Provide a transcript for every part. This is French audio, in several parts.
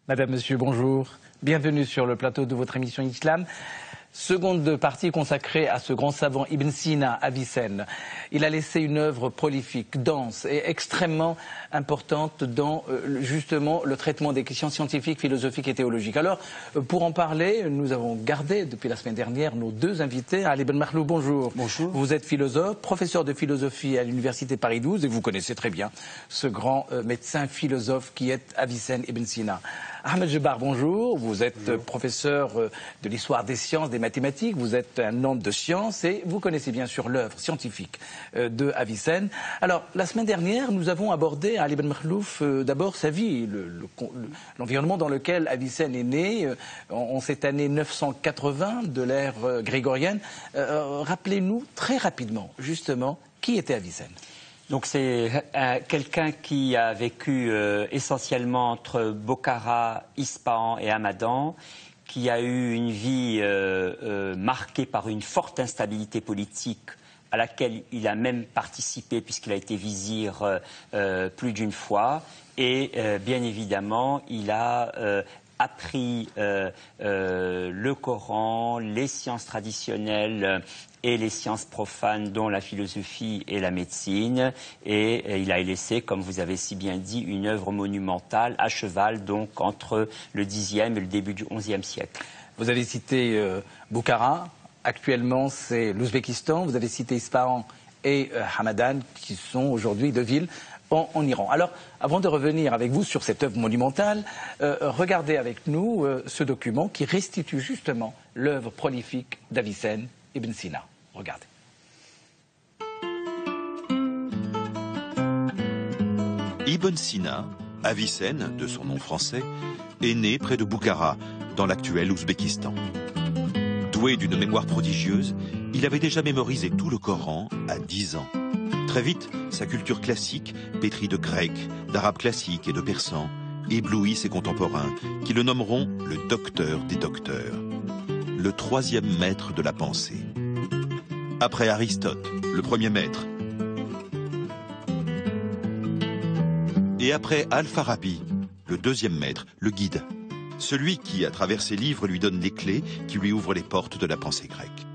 Madame, Monsieur, bonjour. Bienvenue sur le plateau de votre émission Islam. Seconde partie consacrée à ce grand savant Ibn Sina, Avicenne. Il a laissé une œuvre prolifique, dense et extrêmement importante dans justement le traitement des questions scientifiques, philosophiques et théologiques. Alors, pour en parler, nous avons gardé depuis la semaine dernière nos deux invités. Ali Ben Makhlouf, bonjour. Bonjour. Vous êtes philosophe, professeur de philosophie à l'université Paris 12 et vous connaissez très bien ce grand médecin philosophe qui est Avicenne Ibn Sina. Ahmed Jebar, bonjour. Vous êtes professeur de l'histoire des sciences, des mathématiques. Vous êtes un homme de science et vous connaissez bien sûr l'œuvre scientifique de Avicenne. Alors, la semaine dernière, nous avons abordé, Ali Ben Makhlouf, d'abord sa vie, l'environnement dans lequel Avicenne est né, en cette année 980 de l'ère grégorienne. Rappelez-nous très rapidement, justement, qui était Avicenne ? Donc c'est quelqu'un qui a vécu essentiellement entre Bokhara, Ispahan et Hamadan, qui a eu une vie marquée par une forte instabilité politique à laquelle il a même participé puisqu'il a été vizir plus d'une fois. Et bien évidemment, il a appris le Coran, les sciences traditionnelles et les sciences profanes, dont la philosophie et la médecine. Et il a laissé, comme vous avez si bien dit, une œuvre monumentale à cheval, donc entre le Xe et le début du XIe siècle. Vous avez cité Bokhara, actuellement c'est l'Ouzbékistan, vous avez cité Ispahan et Hamadan, qui sont aujourd'hui deux villes en Iran. Alors, avant de revenir avec vous sur cette œuvre monumentale, regardez avec nous ce document qui restitue justement l'œuvre prolifique d'Avicenne Ibn Sina. Regardez. Ibn Sina, Avicenne, de son nom français, est né près de Bokhara, dans l'actuel Ouzbékistan. Doué d'une mémoire prodigieuse, il avait déjà mémorisé tout le Coran à 10 ans. Très vite, sa culture classique, pétrie de grec, d'arabe classique et de persan, éblouit ses contemporains, qui le nommeront le docteur des docteurs, le troisième maître de la pensée. Après Aristote, le premier maître, et après Al-Farabi, le deuxième maître, le guide, celui qui, à travers ses livres, lui donne les clés qui lui ouvrent les portes de la pensée grecque.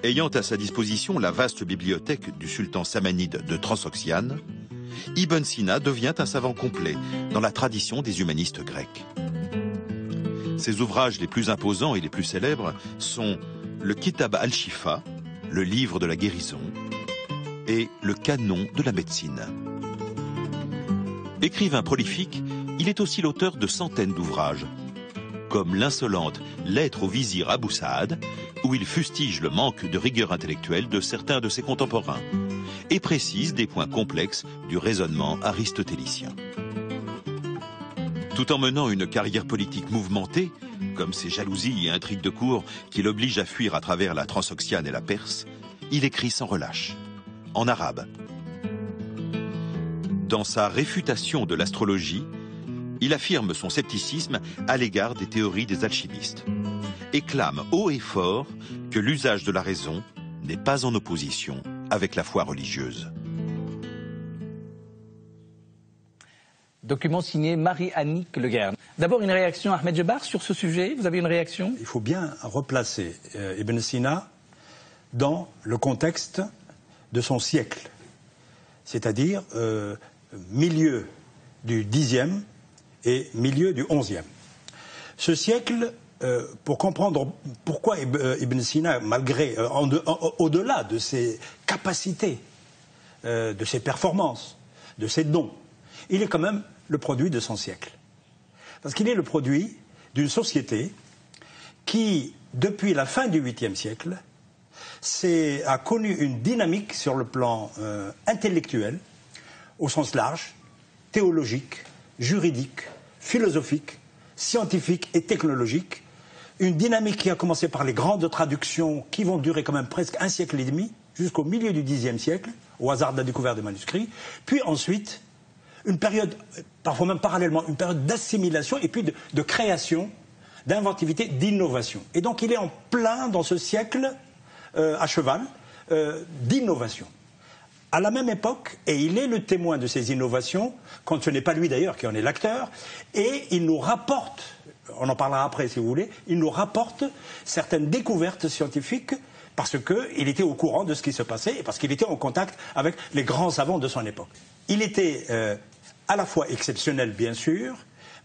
Ayant à sa disposition la vaste bibliothèque du sultan samanide de Transoxiane, Ibn Sina devient un savant complet dans la tradition des humanistes grecs. Ses ouvrages les plus imposants et les plus célèbres sont le Kitab al-Shifa, le livre de la guérison, et le canon de la médecine. Écrivain prolifique, il est aussi l'auteur de centaines d'ouvrages, comme l'insolente Lettre au vizir Abou Saad, où il fustige le manque de rigueur intellectuelle de certains de ses contemporains, et précise des points complexes du raisonnement aristotélicien. Tout en menant une carrière politique mouvementée, comme ses jalousies et intrigues de cour qui l'obligent à fuir à travers la Transoxiane et la Perse, il écrit sans relâche, en arabe. Dans sa réfutation de l'astrologie, il affirme son scepticisme à l'égard des théories des alchimistes et clame haut et fort que l'usage de la raison n'est pas en opposition avec la foi religieuse. Document signé Marie-Annick Le Guern. D'abord, une réaction, Ahmed Jebar, sur ce sujet. Vous avez une réaction ? Il faut bien replacer Ibn Sina dans le contexte de son siècle, c'est-à-dire milieu du Xe et milieu du XIe. Ce siècle, pour comprendre pourquoi Ibn Sina, malgré, au-delà de ses capacités, de ses performances, de ses dons, il est quand même le produit de son siècle. Parce qu'il est le produit d'une société qui, depuis la fin du 8e siècle, a connu une dynamique sur le plan intellectuel, au sens large, théologique, juridique, philosophique, scientifique et technologique. Une dynamique qui a commencé par les grandes traductions qui vont durer quand même presque un siècle et demi, jusqu'au milieu du Xe siècle, au hasard de la découverte des manuscrits. Puis ensuite, une période, parfois même parallèlement, une période d'assimilation et puis de création, d'inventivité, d'innovation. Et donc il est en plein dans ce siècle à cheval d'innovation. À la même époque, et il est le témoin de ces innovations, quand ce n'est pas lui d'ailleurs qui en est l'acteur, et il nous rapporte, on en parlera après si vous voulez, il nous rapporte certaines découvertes scientifiques parce qu'il était au courant de ce qui se passait et parce qu'il était en contact avec les grands savants de son époque. Il était à la fois exceptionnel bien sûr,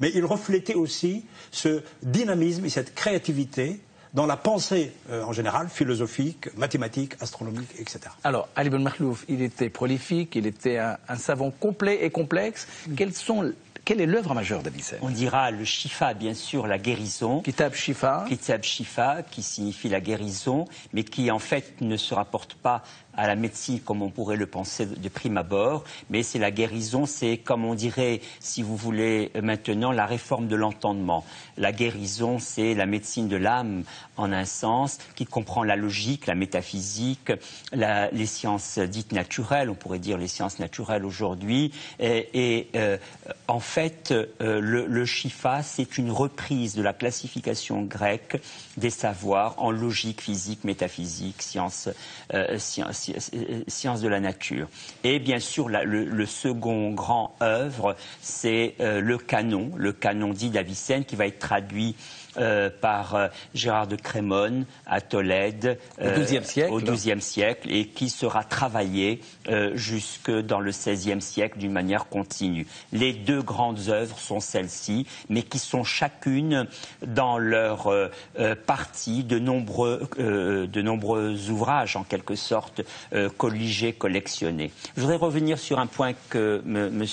mais il reflétait aussi ce dynamisme et cette créativité dans la pensée en général, philosophique, mathématique, astronomique, etc. Alors, Ali Ben Makhlouf, il était prolifique, il était un savant complet et complexe. Quelle est l'œuvre majeure d'Avicenne? On dira le Shifa, bien sûr, la guérison. Kitab Shifa. Kitab Shifa, qui signifie la guérison, mais qui en fait ne se rapporte pas à la médecine comme on pourrait le penser de prime abord, mais c'est la guérison, c'est comme on dirait, si vous voulez, maintenant, la réforme de l'entendement. La guérison, c'est la médecine de l'âme, en un sens, qui comprend la logique, la métaphysique, les sciences dites naturelles, on pourrait dire les sciences naturelles aujourd'hui, en fait, le Shifa, c'est une reprise de la classification grecque des savoirs en logique, physique, métaphysique, sciences de la nature. Et bien sûr, le second grand œuvre, c'est le canon dit d'Avicenne, qui va être traduit par Gérard de Crémone à Tolède au XIIe siècle et qui sera travaillé jusque dans le XVIe siècle d'une manière continue. Les deux grandes œuvres sont celles-ci, mais qui sont chacune dans leur partie de nombreux ouvrages en quelque sorte colligés, collectionnés. Je voudrais revenir sur un point que M.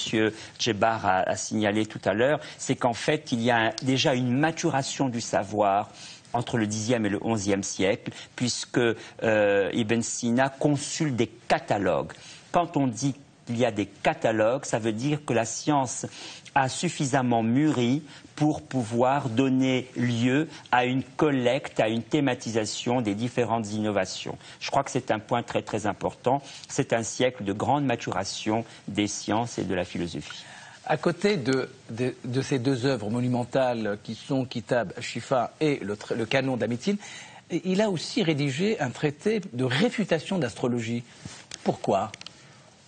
Djebar a signalé tout à l'heure, c'est qu'en fait il y a déjà une maturation du savoir entre le Xe et le XIe siècle, puisque Ibn Sina consulte des catalogues. Quand on dit qu'il y a des catalogues, ça veut dire que la science a suffisamment mûri pour pouvoir donner lieu à une collecte, à une thématisation des différentes innovations. Je crois que c'est un point très très important. C'est un siècle de grande maturation des sciences et de la philosophie. À côté de ces deux œuvres monumentales qui sont Kitab Shifa et le canon d'Avicenne, il a aussi rédigé un traité de réfutation d'astrologie. Pourquoi?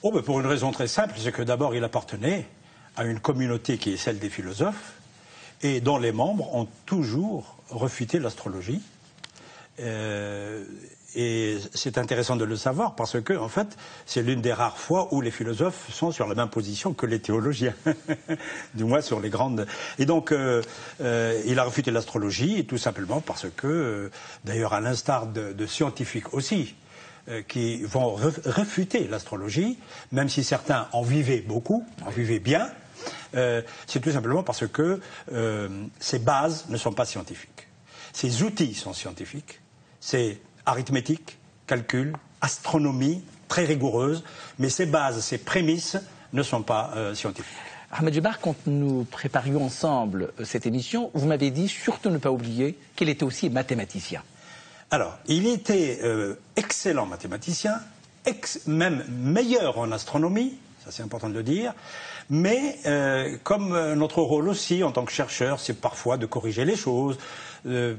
Pour une raison très simple, c'est que d'abord il appartenait à une communauté qui est celle des philosophes et dont les membres ont toujours refuté l'astrologie. Et c'est intéressant de le savoir parce que, en fait, c'est l'une des rares fois où les philosophes sont sur la même position que les théologiens, du moins sur les grandes. Et donc, il a refuté l'astrologie, tout simplement parce que, d'ailleurs, à l'instar de scientifiques aussi, qui vont réfuter l'astrologie, même si certains en vivaient beaucoup, en vivaient bien, c'est tout simplement parce que ces bases ne sont pas scientifiques. Ces outils sont scientifiques. C'est arithmétique, calcul, astronomie, très rigoureuse, mais ces bases, ces prémices ne sont pas scientifiques. Ahmed Djebar, quand nous préparions ensemble cette émission, vous m'avez dit surtout ne pas oublier qu'il était aussi mathématicien. Alors, il était excellent mathématicien, même meilleur en astronomie, ça c'est important de le dire, mais comme notre rôle aussi en tant que chercheur, c'est parfois de corriger les choses,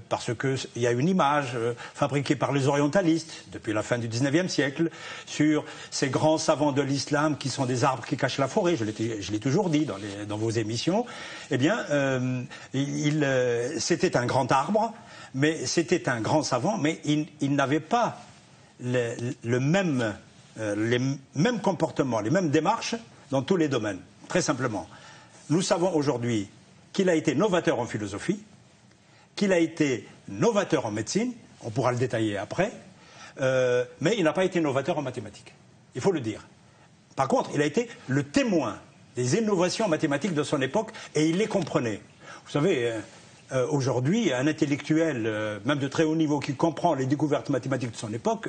parce qu'il y a une image fabriquée par les orientalistes depuis la fin du XIXe siècle sur ces grands savants de l'islam qui sont des arbres qui cachent la forêt, je l'ai toujours dit dans vos émissions. Eh bien, c'était un grand arbre, mais c'était un grand savant, mais il n'avait pas les mêmes comportements, les mêmes démarches dans tous les domaines. Très simplement, nous savons aujourd'hui qu'il a été novateur en philosophie, qu'il a été novateur en médecine, on pourra le détailler après, mais il n'a pas été novateur en mathématiques. Il faut le dire. Par contre, il a été le témoin des innovations mathématiques de son époque et il les comprenait. Vous savez, aujourd'hui, un intellectuel, même de très haut niveau, qui comprend les découvertes mathématiques de son époque,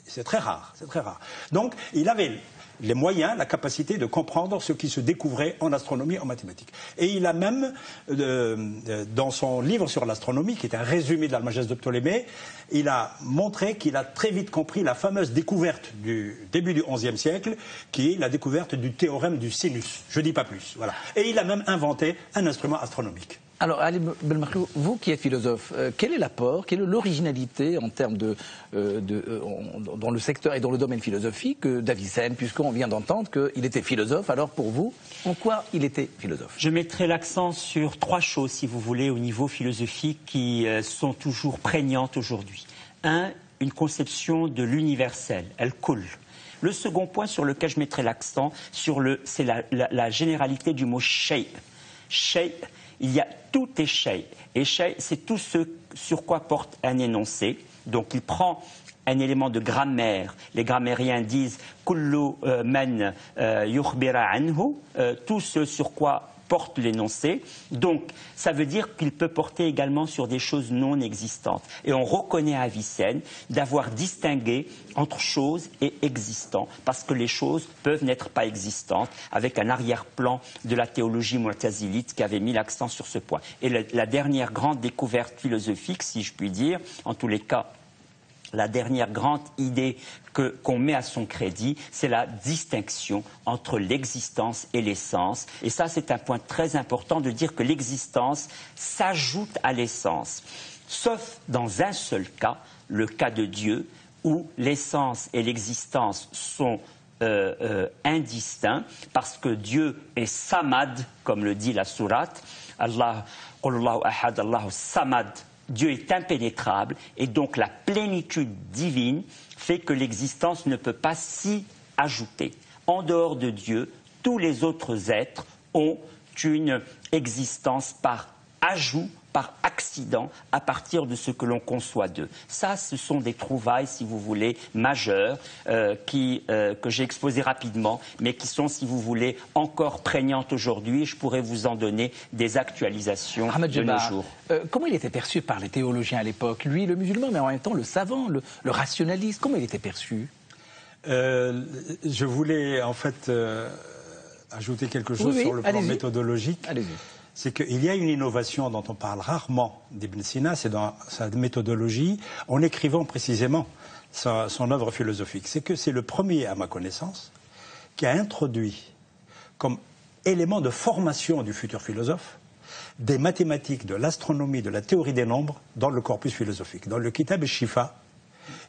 c'est très rare, c'est très rare. Donc, il avait les moyens, la capacité de comprendre ce qui se découvrait en astronomie, en mathématiques. Et il a même, dans son livre sur l'astronomie, qui est un résumé de l'Almageste de Ptolémée, il a montré qu'il a très vite compris la fameuse découverte du début du XIe siècle, qui est la découverte du théorème du sinus. Je ne dis pas plus. Voilà. Et il a même inventé un instrument astronomique. Alors, Ali Belmekri, vous qui êtes philosophe, quel est l'apport, quelle est l'originalité en termes dans le secteur et dans le domaine philosophique d'Avicenne, puisqu'on vient d'entendre qu'il était philosophe. Alors pour vous, en quoi il était philosophe? Je mettrai l'accent sur 3 choses, si vous voulez, au niveau philosophique qui sont toujours prégnantes aujourd'hui. 1, une conception de l'universel, elle coule. Le second point sur lequel je mettrai l'accent, c'est la généralité du mot shay. Shay, il y a tout est shay. Et shay, c'est tout ce sur quoi porte un énoncé. Donc il prend un élément de grammaire. Les grammairiens disent kullu man yukhbira anhu, tout ce sur quoi porte l'énoncé. Donc ça veut dire qu'il peut porter également sur des choses non existantes. Et on reconnaît à Avicenne d'avoir distingué entre choses et existants, parce que les choses peuvent n'être pas existantes, avec un arrière-plan de la théologie mu'tazilite qui avait mis l'accent sur ce point. Et la dernière grande découverte philosophique, si je puis dire, en tous les cas, la dernière grande idée qu'on met à son crédit, c'est la distinction entre l'existence et l'essence. Et ça, c'est un point très important de dire que l'existence s'ajoute à l'essence. Sauf dans un seul cas, le cas de Dieu, où l'essence et l'existence sont indistincts, parce que Dieu est samad, comme le dit la sourate. Allah, Qul Allahu ahad, Allahu samad. Dieu est impénétrable et donc la plénitude divine fait que l'existence ne peut pas s'y ajouter. En dehors de Dieu, tous les autres êtres ont une existence par ajout, par accident, à partir de ce que l'on conçoit d'eux. Ça, ce sont des trouvailles, si vous voulez, majeures, que j'ai exposées rapidement, mais qui sont, si vous voulez, encore prégnantes aujourd'hui. Je pourrais vous en donner des actualisations de nos jours. Comment il était perçu par les théologiens à l'époque? Lui, le musulman, mais en même temps le savant, le rationaliste. Comment il était perçu? Je voulais, en fait, ajouter quelque chose sur le plan méthodologique. Allez-y. C'est qu'il y a une innovation dont on parle rarement d'Ibn Sina, c'est dans sa méthodologie, en écrivant précisément son œuvre philosophique. C'est que c'est le premier, à ma connaissance, qui a introduit comme élément de formation du futur philosophe des mathématiques, de l'astronomie, de la théorie des nombres dans le corpus philosophique. Dans le Kitab al-Shifa,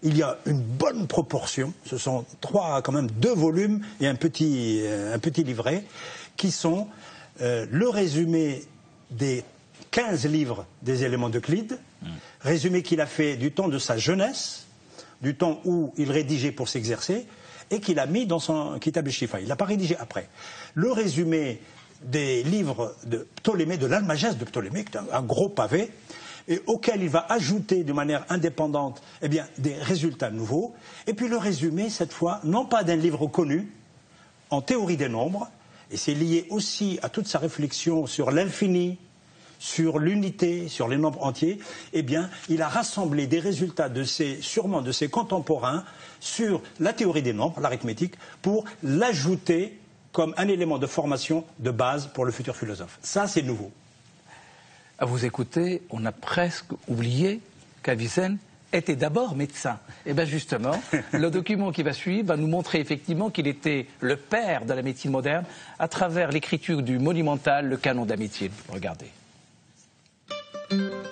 il y a une bonne proportion, ce sont quand même 2 volumes et un petit livret, qui sont le résumé des 15 livres des éléments d'Euclide, résumé qu'il a fait du temps de sa jeunesse, du temps où il rédigeait pour s'exercer, et qu'il a mis dans son Kitab al-Shifa. Il n'a pas rédigé après. Le résumé des livres de Ptolémée, de l'Almageste de Ptolémée, qui est un gros pavé, et auquel il va ajouter de manière indépendante des résultats nouveaux, et puis le résumé, cette fois, non pas d'un livre connu, en théorie des nombres, et c'est lié aussi à toute sa réflexion sur l'infini, sur l'unité, sur les nombres entiers, il a rassemblé des résultats sûrement de ses contemporains sur la théorie des nombres, l'arithmétique, pour l'ajouter comme un élément de formation de base pour le futur philosophe. Ça, c'est nouveau. À vous écouter, on a presque oublié qu'Avicenne était d'abord médecin. Et bien justement, le document qui va suivre va nous montrer effectivement qu'il était le père de la médecine moderne à travers l'écriture du monumental, le canon de la médecine. Regardez.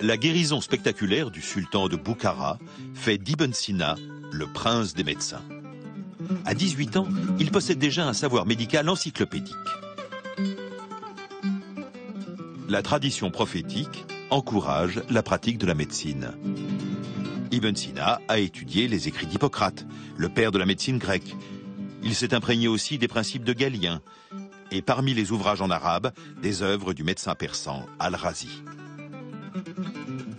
La guérison spectaculaire du sultan de Boukhara fait d'Ibn Sina le prince des médecins. À 18 ans, il possède déjà un savoir médical encyclopédique. La tradition prophétique encourage la pratique de la médecine. Ibn Sina a étudié les écrits d'Hippocrate, le père de la médecine grecque. Il s'est imprégné aussi des principes de Galien et parmi les ouvrages en arabe, des œuvres du médecin persan Al-Razi.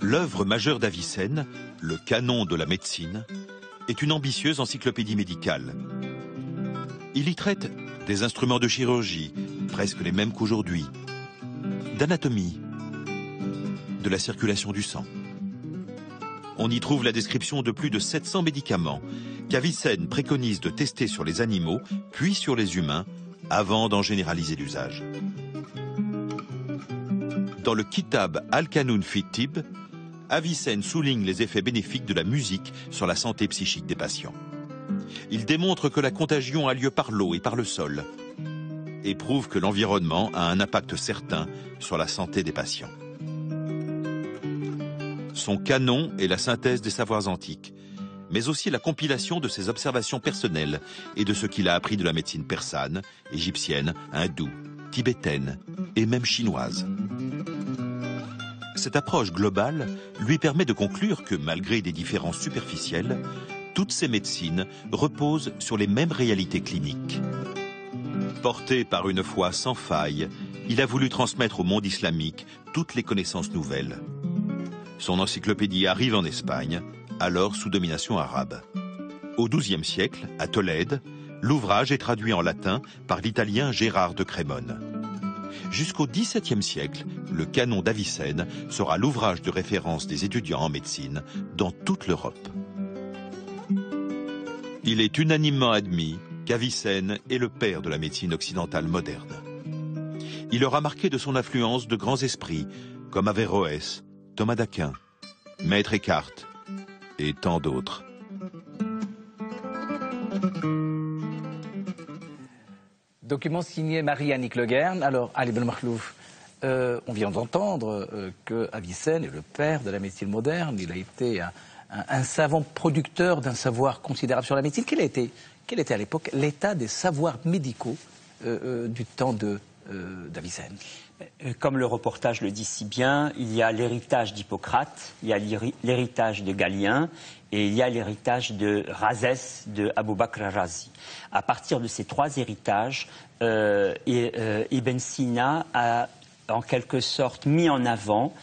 L'œuvre majeure d'Avicenne, le canon de la médecine, est une ambitieuse encyclopédie médicale. Il y traite des instruments de chirurgie, presque les mêmes qu'aujourd'hui, d'anatomie, de la circulation du sang. On y trouve la description de plus de 700 médicaments qu'Avicenne préconise de tester sur les animaux, puis sur les humains, avant d'en généraliser l'usage. Dans le Kitab Al-Qanun fi Tibb, Avicenne souligne les effets bénéfiques de la musique sur la santé psychique des patients. Il démontre que la contagion a lieu par l'eau et par le sol, et prouve que l'environnement a un impact certain sur la santé des patients. Son canon est la synthèse des savoirs antiques, mais aussi la compilation de ses observations personnelles et de ce qu'il a appris de la médecine persane, égyptienne, hindoue, tibétaine et même chinoise. Cette approche globale lui permet de conclure que, malgré des différences superficielles, toutes ces médecines reposent sur les mêmes réalités cliniques. Porté par une foi sans faille, il a voulu transmettre au monde islamique toutes les connaissances nouvelles. Son encyclopédie arrive en Espagne, alors sous domination arabe. Au XIIe siècle, à Tolède, l'ouvrage est traduit en latin par l'italien Gérard de Crémone. Jusqu'au XVIIe siècle, le canon d'Avicenne sera l'ouvrage de référence des étudiants en médecine dans toute l'Europe. Il est unanimement admis qu'Avicenne est le père de la médecine occidentale moderne. Il aura marqué de son influence de grands esprits comme Averroès, Thomas d'Aquin, Maître Eckhart et tant d'autres. Document signé Marie-Annick Le Guern. Alors, Ali Ben Makhlouf, on vient d'entendre que Avicenne est le père de la médecine moderne. Il a été un savant producteur d'un savoir considérable sur la médecine. Quel était à l'époque l'état des savoirs médicaux du temps d'Avicenne? Comme le reportage le dit si bien, il y a l'héritage d'Hippocrate, il y a l'héritage de Galien et il y a l'héritage de Rhazès, de Abou Bakr al-Razi. À partir de ces trois héritages, Ibn Sina a en quelque sorte mis en avant,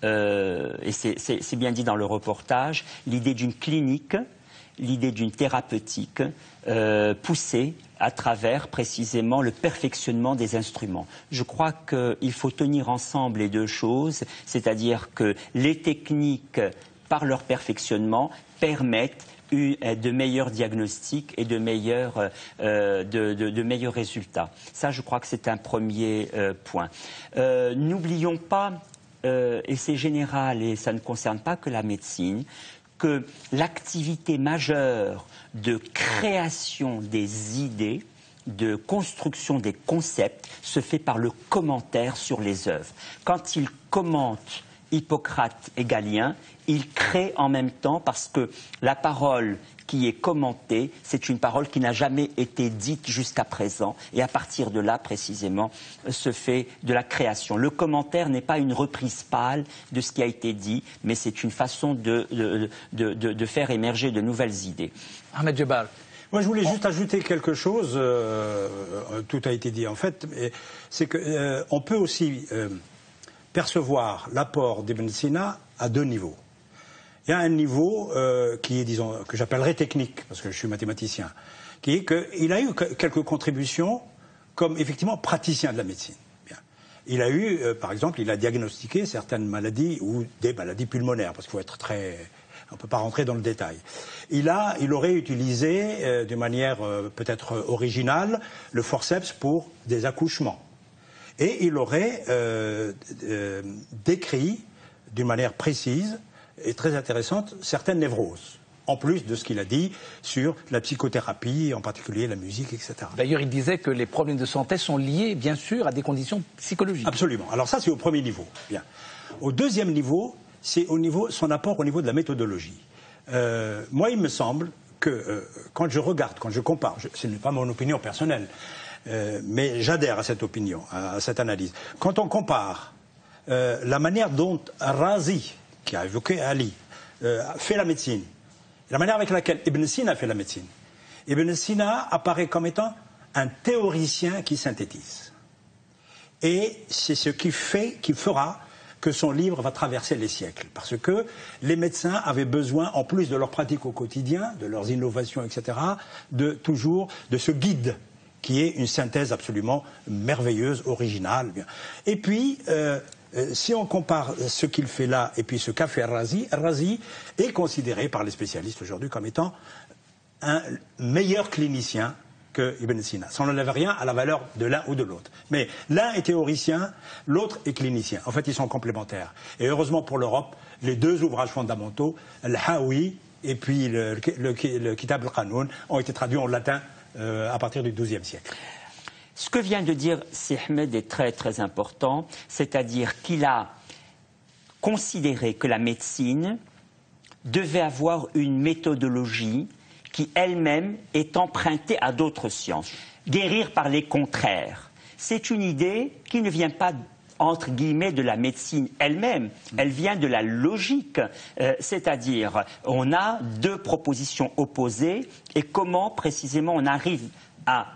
et c'est bien dit dans le reportage, l'idée d'une clinique, l'idée d'une thérapeutique poussée à travers précisément le perfectionnement des instruments. Je crois qu'il faut tenir ensemble les deux choses, c'est-à-dire que les techniques, par leur perfectionnement, permettent de meilleurs diagnostics et de meilleurs résultats. Ça, je crois que c'est un premier point. N'oublions pas, et c'est général et ça ne concerne pas que la médecine, que l'activité majeure de création des idées, de construction des concepts, se fait par le commentaire sur les œuvres. Quand il commente Hippocrate et Galien, il crée en même temps parce que la parole qui est commentée, c'est une parole qui n'a jamais été dite jusqu'à présent et à partir de là, précisément, se fait de la création. Le commentaire n'est pas une reprise pâle de ce qui a été dit, mais c'est une façon de faire émerger de nouvelles idées. Ahmed Djebbal. Moi, je voulais juste ajouter quelque chose, tout a été dit en fait, c'est qu'on peut aussi percevoir l'apport d'Ibn Sina à deux niveaux. Il y a un niveau qui est, disons, que j'appellerais technique, parce que je suis mathématicien, qui est qu'il a eu quelques contributions comme effectivement praticien de la médecine. Bien. Il a eu, par exemple, il a diagnostiqué certaines maladies ou des maladies pulmonaires, parce qu'il faut être très... On ne peut pas rentrer dans le détail. Il aurait utilisé de manière peut-être originale le forceps pour des accouchements. Et il aurait décrit d'une manière précise et très intéressante certaines névroses, en plus de ce qu'il a dit sur la psychothérapie, en particulier la musique, etc. D'ailleurs, il disait que les problèmes de santé sont liés, bien sûr, à des conditions psychologiques. Absolument. Alors ça, c'est au premier niveau. Bien. Au deuxième niveau, c'est son apport au niveau de la méthodologie. Moi, il me semble que quand je regarde, quand je compare, ce n'est pas mon opinion personnelle, mais j'adhère à cette opinion, à cette analyse. Quand on compare la manière dont Razi, qui a évoqué Ali, fait la médecine, la manière avec laquelle Ibn Sina fait la médecine, Ibn Sina apparaît comme étant un théoricien qui synthétise. Et c'est ce qui fera que son livre va traverser les siècles. Parce que les médecins avaient besoin, en plus de leur pratique au quotidien, de leurs innovations, etc., de ce guide qui est une synthèse absolument merveilleuse, originale. Et puis, si on compare ce qu'il fait là et puis ce qu'a fait Razi, Razi est considéré par les spécialistes aujourd'hui comme étant un meilleur clinicien que Ibn Sina. Ça n'enlève rien à la valeur de l'un ou de l'autre. Mais l'un est théoricien, l'autre est clinicien. En fait, ils sont complémentaires. Et heureusement pour l'Europe, les deux ouvrages fondamentaux, Al-Hawi et puis le Kitab al-Qanoun, ont été traduits en latin à partir du XIIe siècle. Ce que vient de dire Si Ahmed est très très important, c'est-à-dire qu'il a considéré que la médecine devait avoir une méthodologie qui elle-même est empruntée à d'autres sciences. Guérir par les contraires, c'est une idée qui ne vient pas entre guillemets de la médecine elle-même, elle vient de la logique, c'est-à-dire on a deux propositions opposées et comment précisément on arrive à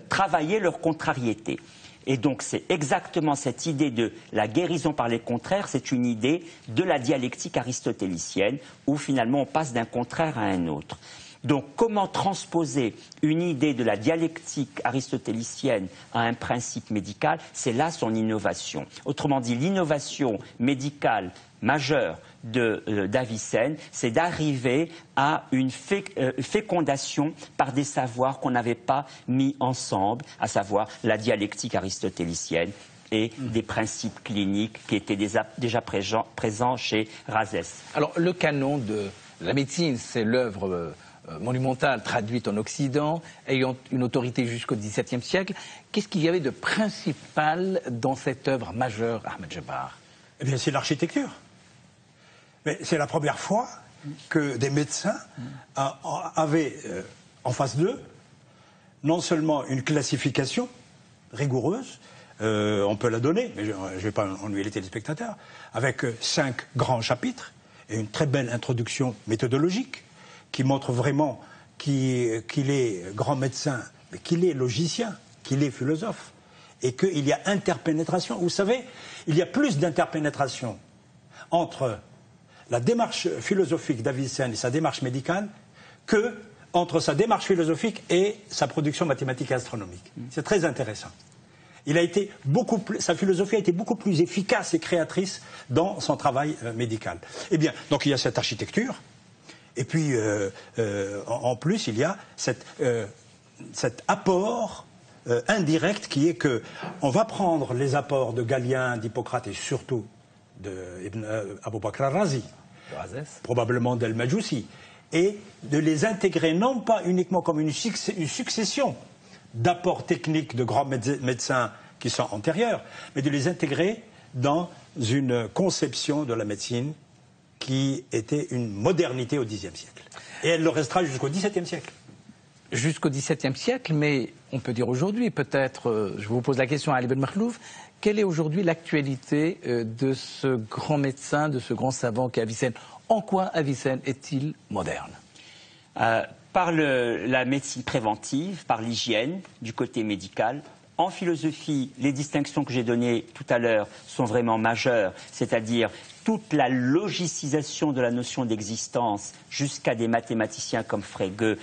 travailler leur contrariété. Et donc c'est exactement cette idée de la guérison par les contraires, c'est une idée de la dialectique aristotélicienne où finalement on passe d'un contraire à un autre. Donc comment transposer une idée de la dialectique aristotélicienne à un principe médical, c'est là son innovation. Autrement dit, l'innovation médicale majeure d'Avicenne, c'est d'arriver à une fécondation par des savoirs qu'on n'avait pas mis ensemble, à savoir la dialectique aristotélicienne et des principes cliniques qui étaient déjà présents chez Rhazès. Alors le canon de la médecine, c'est l'œuvre monumentale traduite en Occident, ayant une autorité jusqu'au XVIIe siècle. Qu'est-ce qu'il y avait de principal dans cette œuvre majeure, Ahmed Djebar? Eh bien, c'est l'architecture. Mais c'est la première fois que des médecins avaient en face d'eux non seulement une classification rigoureuse, on peut la donner, mais je ne vais pas ennuyer les téléspectateurs, avec 5 grands chapitres et une très belle introduction méthodologique qui montre vraiment qu'il est grand médecin, mais qu'il est logicien, qu'il est philosophe, et qu'il y a interpénétration. Vous savez, il y a plus d'interpénétration entre la démarche philosophique d'Avicenne et sa démarche médicale que entre sa démarche philosophique et sa production mathématique et astronomique. C'est très intéressant. Sa philosophie a été beaucoup plus efficace et créatrice dans son travail médical. Eh bien, donc il y a cette architecture. Et puis, en plus, il y a cet apport indirect qui est que on va prendre les apports de Galien, d'Hippocrate et surtout d'Ibn Abu Bakr al-Razi, probablement d'Al-Majoussi, et de les intégrer non pas uniquement comme une succession d'apports techniques de grands médecins qui sont antérieurs, mais de les intégrer dans une conception de la médecine qui était une modernité au Xe siècle. Et elle le restera jusqu'au XVIIe siècle. Jusqu'au XVIIe siècle, mais on peut dire aujourd'hui, peut-être, je vous pose la question à Ali Ben Makhlouf, quelle est aujourd'hui l'actualité de ce grand médecin, de ce grand savant qu'est Avicenne? En quoi Avicenne est-il moderne? Par la médecine préventive, par l'hygiène, du côté médical. En philosophie, les distinctions que j'ai données tout à l'heure sont vraiment majeures, c'est-à-dire toute la logicisation de la notion d'existence jusqu'à des mathématiciens comme Frege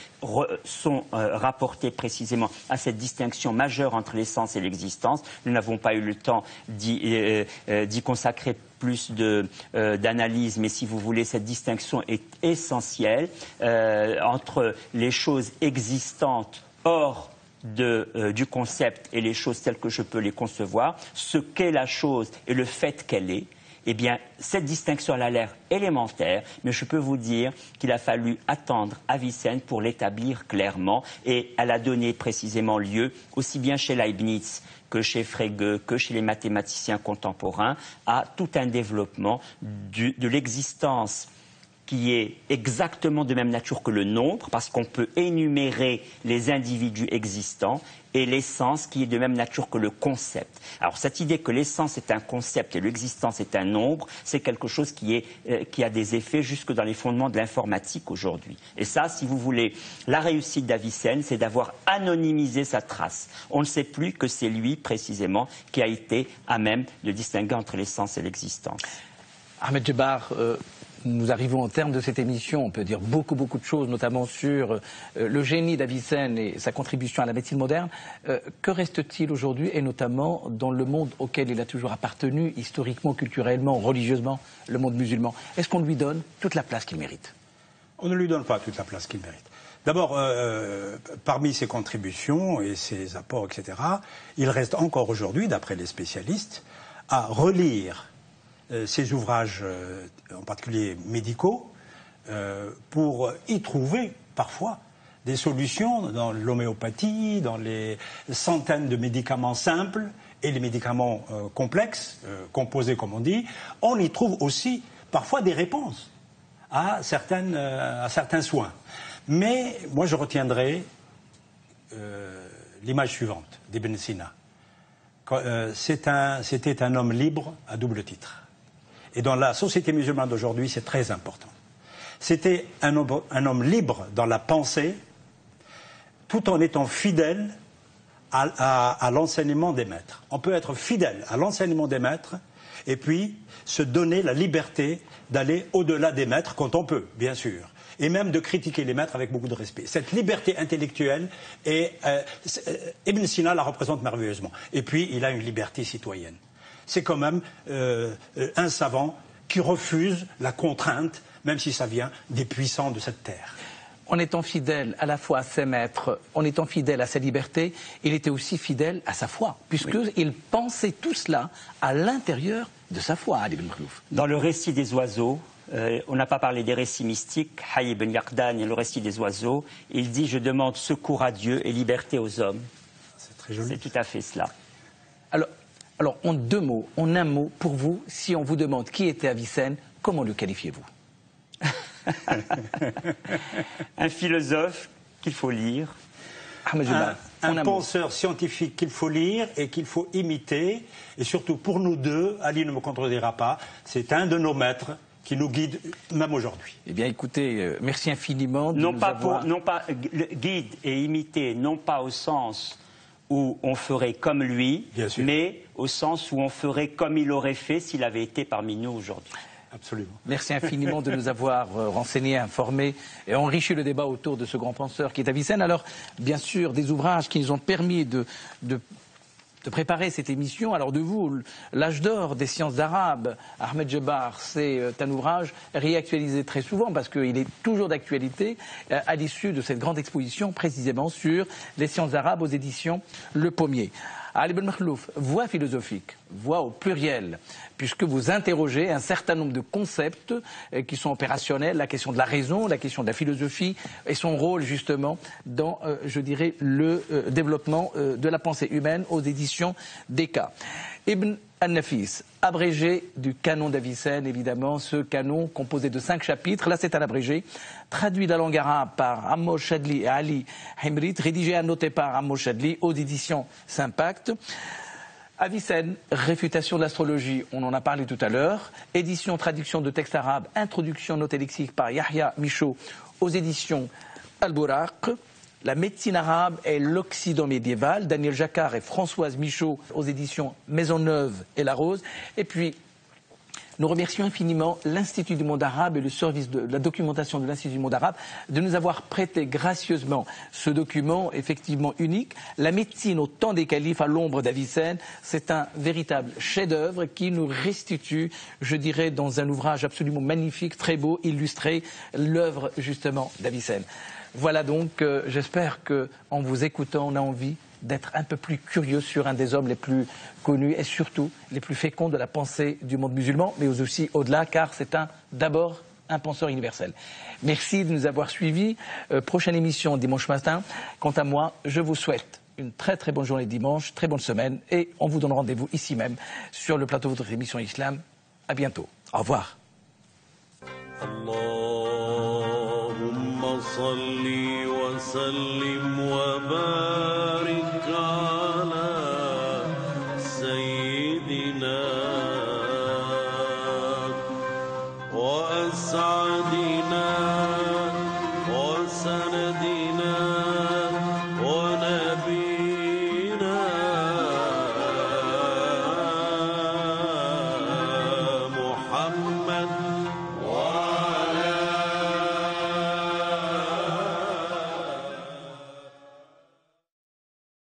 sont rapportés précisément à cette distinction majeure entre l'essence et l'existence. Nous n'avons pas eu le temps d'y consacrer plus d'analyse, mais si vous voulez, cette distinction est essentielle entre les choses existantes hors du concept et les choses telles que je peux les concevoir, ce qu'est la chose et le fait qu'elle est. Eh bien, cette distinction, elle a l'air élémentaire, mais je peux vous dire qu'il a fallu attendre Avicenne pour l'établir clairement, et elle a donné précisément lieu, aussi bien chez Leibniz que chez Frege, que chez les mathématiciens contemporains, à tout un développement de l'existence qui est exactement de même nature que le nombre, parce qu'on peut énumérer les individus existants, et l'essence qui est de même nature que le concept. Alors cette idée que l'essence est un concept et l'existence est un nombre, c'est quelque chose qui a des effets jusque dans les fondements de l'informatique aujourd'hui. Et ça, si vous voulez, la réussite d'Avicenne, c'est d'avoir anonymisé sa trace. On ne sait plus que c'est lui, précisément, qui a été à même de distinguer entre l'essence et l'existence. Ahmed Djebar, nous arrivons au terme de cette émission. On peut dire beaucoup de choses, notamment sur le génie d'Avicenne et sa contribution à la médecine moderne. Que reste-t-il aujourd'hui, et notamment dans le monde auquel il a toujours appartenu, historiquement, culturellement, religieusement, le monde musulman? Est-ce qu'on lui donne toute la place qu'il mérite? On ne lui donne pas toute la place qu'il mérite. D'abord, parmi ses contributions et ses apports, etc., il reste encore aujourd'hui, d'après les spécialistes, à relire ses ouvrages, en particulier médicaux, pour y trouver parfois des solutions dans l'homéopathie, dans les centaines de médicaments simples et les médicaments complexes, composés comme on dit. On y trouve aussi parfois des réponses à certains soins. Mais moi je retiendrai l'image suivante d'Ibn Sina. C'était un homme libre à double titre. Et dans la société musulmane d'aujourd'hui, c'est très important. C'était un homme libre dans la pensée, tout en étant fidèle à l'enseignement des maîtres. On peut être fidèle à l'enseignement des maîtres et puis se donner la liberté d'aller au-delà des maîtres quand on peut, bien sûr, et même de critiquer les maîtres avec beaucoup de respect. Cette liberté intellectuelle, Ibn Sina la représente merveilleusement. Et puis, il a une liberté citoyenne. C'est quand même un savant qui refuse la contrainte, même si ça vient des puissants de cette terre. En étant fidèle à la fois à ses maîtres, en étant fidèle à sa liberté, il était aussi fidèle à sa foi, puisqu'il pensait tout cela à l'intérieur de sa foi, Ali ibn Makhlouf. Dans le récit des oiseaux, on n'a pas parlé des récits mystiques, Hayy ibn Yaqdan et le récit des oiseaux, il dit « Je demande secours à Dieu et liberté aux hommes ». C'est très joli. C'est tout à fait cela. Alors, en deux mots, en un mot, pour vous, si on vous demande qui était Avicenne, comment le qualifiez-vous? Un philosophe qu'il faut lire. Un penseur scientifique qu'il faut lire et qu'il faut imiter. Et surtout pour nous deux, Ali ne me contredira pas, c'est un de nos maîtres qui nous guide même aujourd'hui. Eh bien écoutez, merci infiniment de non nous pas avoir... non pas guide et imiter, non pas au sens où on ferait comme lui, mais au sens où on ferait comme il aurait fait s'il avait été parmi nous aujourd'hui. Absolument. Merci infiniment de nous avoir renseignés, informés et enrichi le débat autour de ce grand penseur qui est Avicenne. Alors, bien sûr, des ouvrages qui nous ont permis de préparer cette émission. Alors de vous, l'âge d'or des sciences arabes, Ahmed Djebar, c'est un ouvrage réactualisé très souvent parce qu'il est toujours d'actualité à l'issue de cette grande exposition précisément sur les sciences arabes aux éditions Le Pommier. Ali ibn Makhlouf, voix philosophique, voix au pluriel, puisque vous interrogez un certain nombre de concepts qui sont opérationnels, la question de la raison, la question de la philosophie et son rôle justement dans, je dirais, le développement de la pensée humaine aux éditions Descartes. Ibn An-Nafis, abrégé du canon d'Avicenne, évidemment, ce canon composé de 5 chapitres. Là, c'est un abrégé, traduit de la langue arabe par Ammar Chadli et Ali Himrit, rédigé et annoté par Ammar Chadli aux éditions Sympact. Avicenne, réfutation de l'astrologie, on en a parlé tout à l'heure. Édition, traduction de textes arabes, introduction noté lexique par Yahya Michaud aux éditions Al-Bouraq. La médecine arabe et l'Occident médiéval, Daniel Jacquard et Françoise Michaud aux éditions Maisonneuve et La Rose. Et puis, nous remercions infiniment l'Institut du monde arabe et le service de la documentation de l'Institut du monde arabe de nous avoir prêté gracieusement ce document effectivement unique. La médecine au temps des califes à l'ombre d'Avicenne, c'est un véritable chef-d'œuvre qui nous restitue, je dirais, dans un ouvrage absolument magnifique, très beau, illustré, l'œuvre justement d'Avicenne. Voilà donc, j'espère qu'en vous écoutant, on a envie d'être un peu plus curieux sur un des hommes les plus connus et surtout les plus féconds de la pensée du monde musulman, mais aussi au-delà, car c'est d'abord un penseur universel. Merci de nous avoir suivis. Prochaine émission dimanche matin. Quant à moi, je vous souhaite une très très bonne journée dimanche, très bonne semaine, et on vous donne rendez-vous ici même sur le plateau de votre émission Islam. À bientôt. Au revoir. اللهم صل وسلم وبارك